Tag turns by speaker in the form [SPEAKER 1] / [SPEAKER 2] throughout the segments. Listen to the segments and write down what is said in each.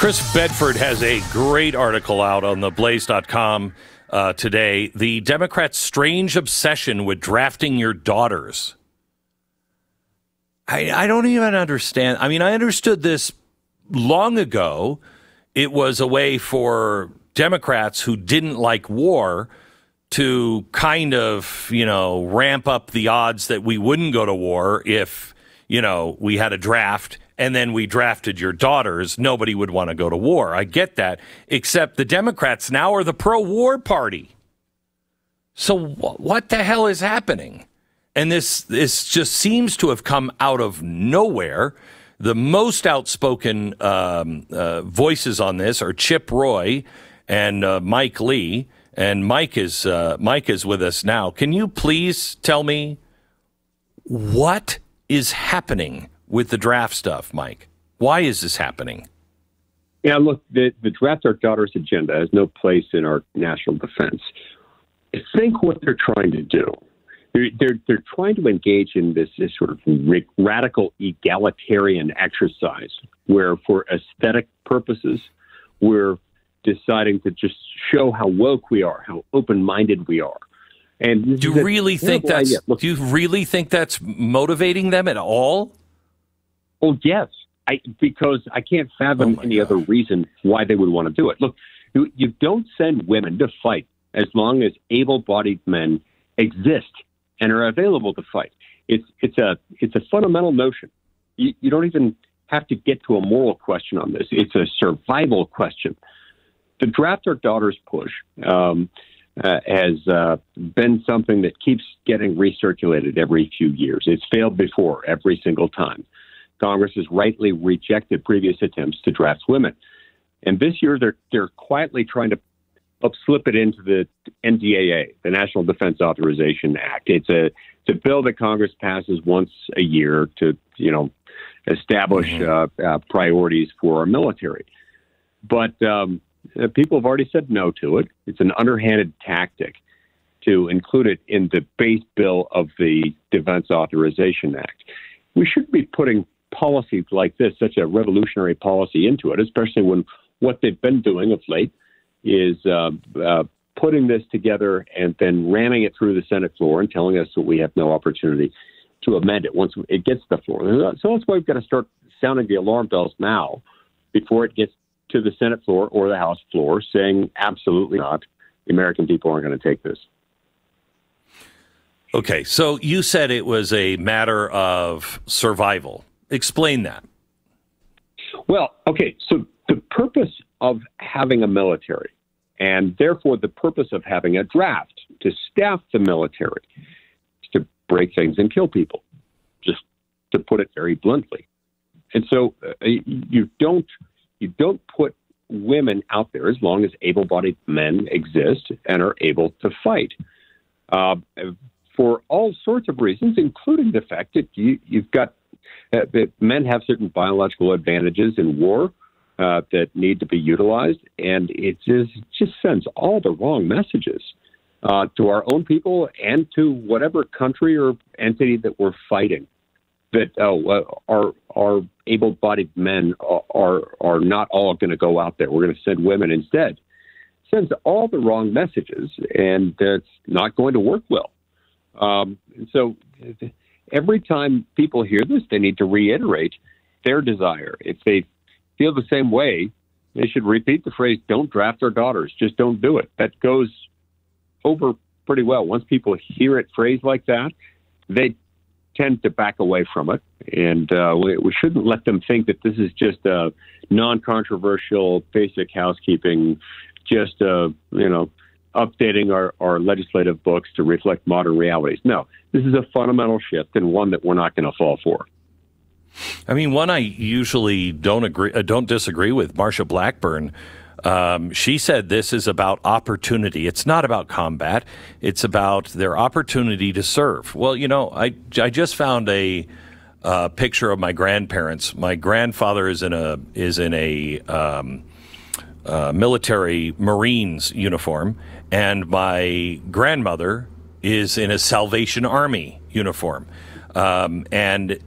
[SPEAKER 1] Chris Bedford has a great article out on the Blaze.com today. The Democrats' strange obsession with drafting your daughters. I don't even understand. I mean, I understood this long ago. It was a way for Democrats who didn't like war to kind of, ramp up the odds that we wouldn't go to war if, we had a draft and then we drafted your daughters. Nobody would want to go to war. I get that. Except the Democrats now are the pro-war party. So what the hell is happening? And this just seems to have come out of nowhere. The most outspoken voices on this are Chip Roy and Mike Lee. And Mike is with us now. Can you please tell me what is happening with the draft stuff, Mike? Why is this happening?
[SPEAKER 2] Yeah, look, the Draft Our Daughters agenda has no place in our national defense. I think what they're trying to do, they're trying to engage in this sort of radical egalitarian exercise where, for aesthetic purposes, we're deciding to just show how woke we are, how open-minded we are. And
[SPEAKER 1] do you really think that's motivating them at all?
[SPEAKER 2] Oh, yes, because I can't fathom any other reason why they would want to do it. Look, you don't send women to fight as long as able-bodied men exist and are available to fight. It's a fundamental notion. You don't even have to get to a moral question on this. It's a survival question. The Draft Our Daughters push has been something that keeps getting recirculated every few years. It's failed before every single time. Congress has rightly rejected previous attempts to draft women. And this year, they're quietly trying to slip it into the NDAA, the National Defense Authorization Act. It's a bill that Congress passes once a year to, establish priorities for our military. But people have already said no to it. It's an underhanded tactic to include it in the base bill of the Defense Authorization Act. We shouldn't be putting policies like this, such a revolutionary policy, into it, especially when what they've been doing of late is putting this together and then ramming it through the Senate floor and telling us that we have no opportunity to amend it once it gets to the floor. So that's why we've got to start sounding the alarm bells now before it gets to the Senate floor or the House floor, saying absolutely not. The American people aren't going to take this.
[SPEAKER 1] Okay, so you said it was a matter of survival. Explain that.
[SPEAKER 2] Well, okay, so the purpose of having a military, and therefore the purpose of having a draft to staff the military, is to break things and kill people, just to put it very bluntly. And so you don't put women out there as long as able-bodied men exist and are able to fight. For all sorts of reasons, including the fact that you've got that men have certain biological advantages in war that need to be utilized, and it just sends all the wrong messages to our own people and to whatever country or entity that we're fighting. That our able-bodied men are not all going to go out there. We're going to send women instead. It sends all the wrong messages, and it's not going to work well. And so every time people hear this, they need to reiterate their desire. If they feel the same way, they should repeat the phrase, "Don't draft our daughters. Just don't do it." That goes over pretty well. Once people hear it phrased like that, they tend to back away from it. And we shouldn't let them think that this is just a non-controversial, basic housekeeping, just, updating our legislative books to reflect modern realities. No, this is a fundamental shift and one that we're not going to fall for.
[SPEAKER 1] I mean, one I usually don't disagree with, Marsha Blackburn. She said this is about opportunity. It's not about combat. It's about their opportunity to serve. Well, I just found a picture of my grandparents. My grandfather is in a military Marines uniform, and my grandmother is in a Salvation Army uniform. And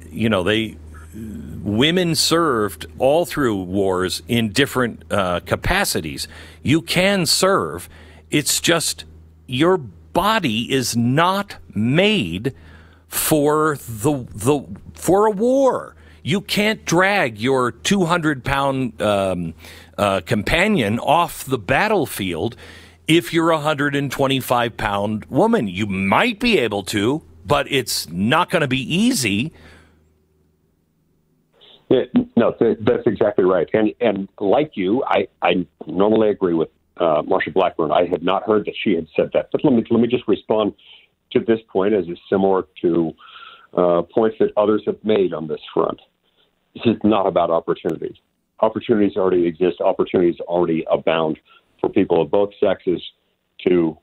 [SPEAKER 1] women served all through wars in different capacities. You can serve. It's just your body is not made for a war. You can't drag your 200-pound companion off the battlefield if you're a 125-pound woman. You might be able to, but it's not going to be easy.
[SPEAKER 2] Yeah, no, that's exactly right. And like you, I normally agree with Marsha Blackburn. I had not heard that she had said that. But let me just respond to this point as is similar to points that others have made on this front. This is not about opportunities. Opportunities already exist. Opportunities already abound for people of both sexes to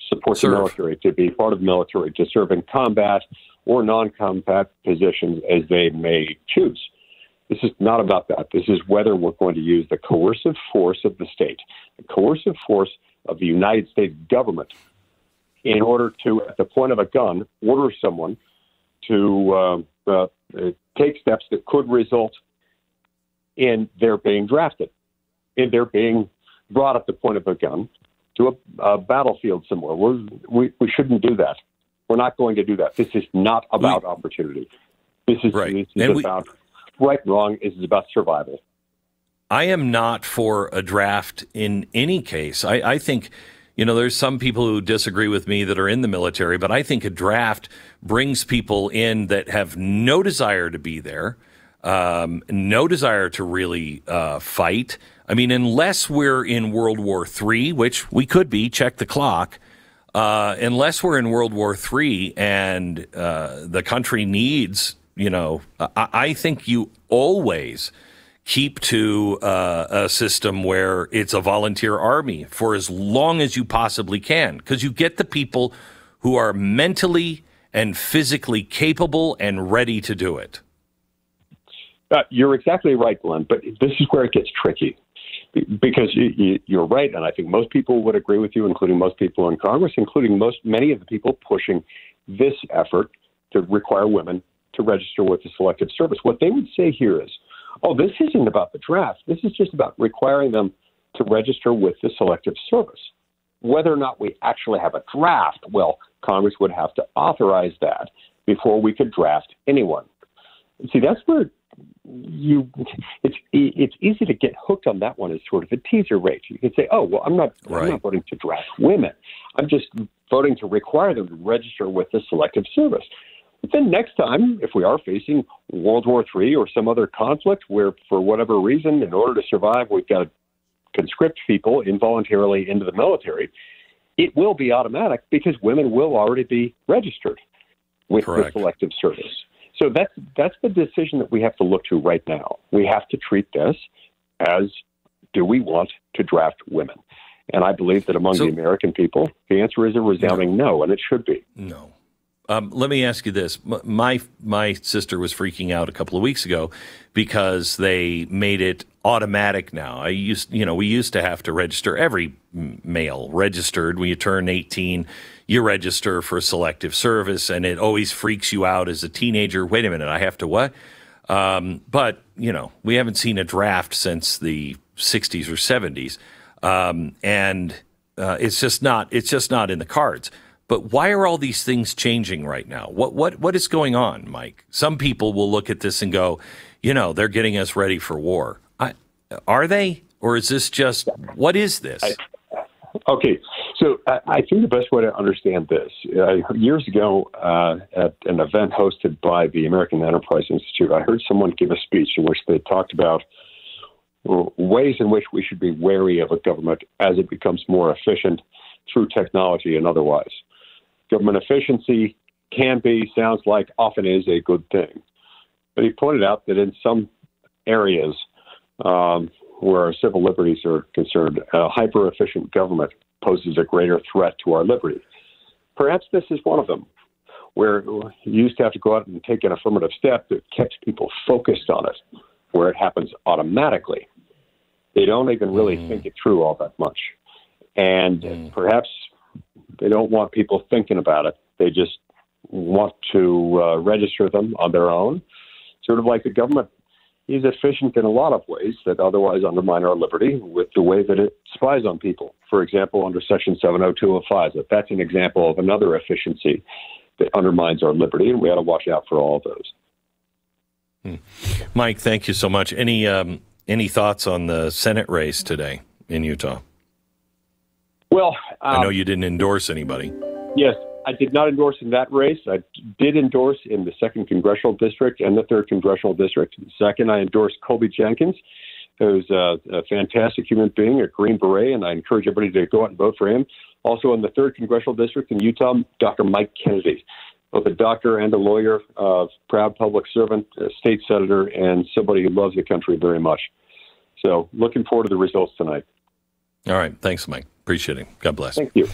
[SPEAKER 2] support the military, to be part of the military, to serve in combat or non-combat positions as they may choose. This is not about that. This is whether we're going to use the coercive force of the state, the coercive force of the United States government in order to, at the point of a gun, order someone to take steps that could result in their being drafted, in their being brought at the point of a gun to a battlefield somewhere. We shouldn't do that. We're not going to do that. This is not about opportunity. This is about right and wrong. This is about survival.
[SPEAKER 1] I am not for a draft in any case. I think, there's some people who disagree with me that are in the military, but I think a draft brings people in that have no desire to be there, no desire to really fight. I mean, unless we're in World War III, which we could be, check the clock, unless we're in World War III and the country needs, I think you always keep to a system where it's a volunteer army for as long as you possibly can, because you get the people who are mentally and physically capable and ready to do it.
[SPEAKER 2] You're exactly right, Glenn, but this is where it gets tricky. Because you're right, and I think most people would agree with you, including most people in Congress, including many of the people pushing this effort to require women to register with the Selective Service. What they would say here is, this isn't about the draft. This is just about requiring them to register with the Selective Service. Whether or not we actually have a draft, well, Congress would have to authorize that before we could draft anyone. See, that's where it's easy to get hooked on that one as sort of a teaser rate. You can say, I'm not voting to draft women. I'm just voting to require them to register with the Selective Service. But then next time, if we are facing World War III or some other conflict where, for whatever reason, in order to survive, we've got to conscript people involuntarily into the military, it will be automatic because women will already be registered with the Selective Service. So that's the decision that we have to look to right now. We have to treat this as, do we want to draft women? And I believe that among the American people, the answer is a resounding no, and it should be.
[SPEAKER 1] No. Let me ask you this. My sister was freaking out a couple of weeks ago because they made it automatic now. We used to have to register. Every male registered. When you turn 18, you register for Selective Service, and it always freaks you out as a teenager. Wait a minute, I have to what? But, we haven't seen a draft since the 60s or 70s. And it's just not in the cards. But why are all these things changing right now? What is going on, Mike? Some people will look at this and go, they're getting us ready for war. Are they? Or is this just, what is this?
[SPEAKER 2] Okay, so I think the best way to understand this, years ago at an event hosted by the American Enterprise Institute, I heard someone give a speech in which they talked about ways in which we should be wary of a government as it becomes more efficient through technology and otherwise. Government efficiency sounds like, often is a good thing. But he pointed out that in some areas where our civil liberties are concerned, a hyper-efficient government poses a greater threat to our liberty. Perhaps this is one of them, where you used to have to go out and take an affirmative step that kept people focused on it, where it happens automatically. They don't even really think it through all that much. And perhaps they don't want people thinking about it. They just want to register them on their own. sort of like the government, is efficient in a lot of ways that otherwise undermine our liberty with the way that it spies on people. For example, under Section 702 of FISA, that's an example of another efficiency that undermines our liberty, and we ought to watch out for all of those.
[SPEAKER 1] Mike, thank you so much. Any thoughts on the Senate race today in Utah?
[SPEAKER 2] Well,
[SPEAKER 1] I know you didn't endorse anybody.
[SPEAKER 2] Yes, I did not endorse in that race. I did endorse in the 2nd Congressional District and the 3rd Congressional District. Second, I endorsed Colby Jenkins, who's a fantastic human being, a Green Beret, and I encourage everybody to go out and vote for him. Also in the 3rd Congressional District in Utah, Dr. Mike Kennedy, both a doctor and a lawyer, proud public servant, a state senator, and somebody who loves the country very much. So looking forward to the results tonight.
[SPEAKER 1] All right. Thanks, Mike. Appreciate it. God bless.
[SPEAKER 2] Thank you.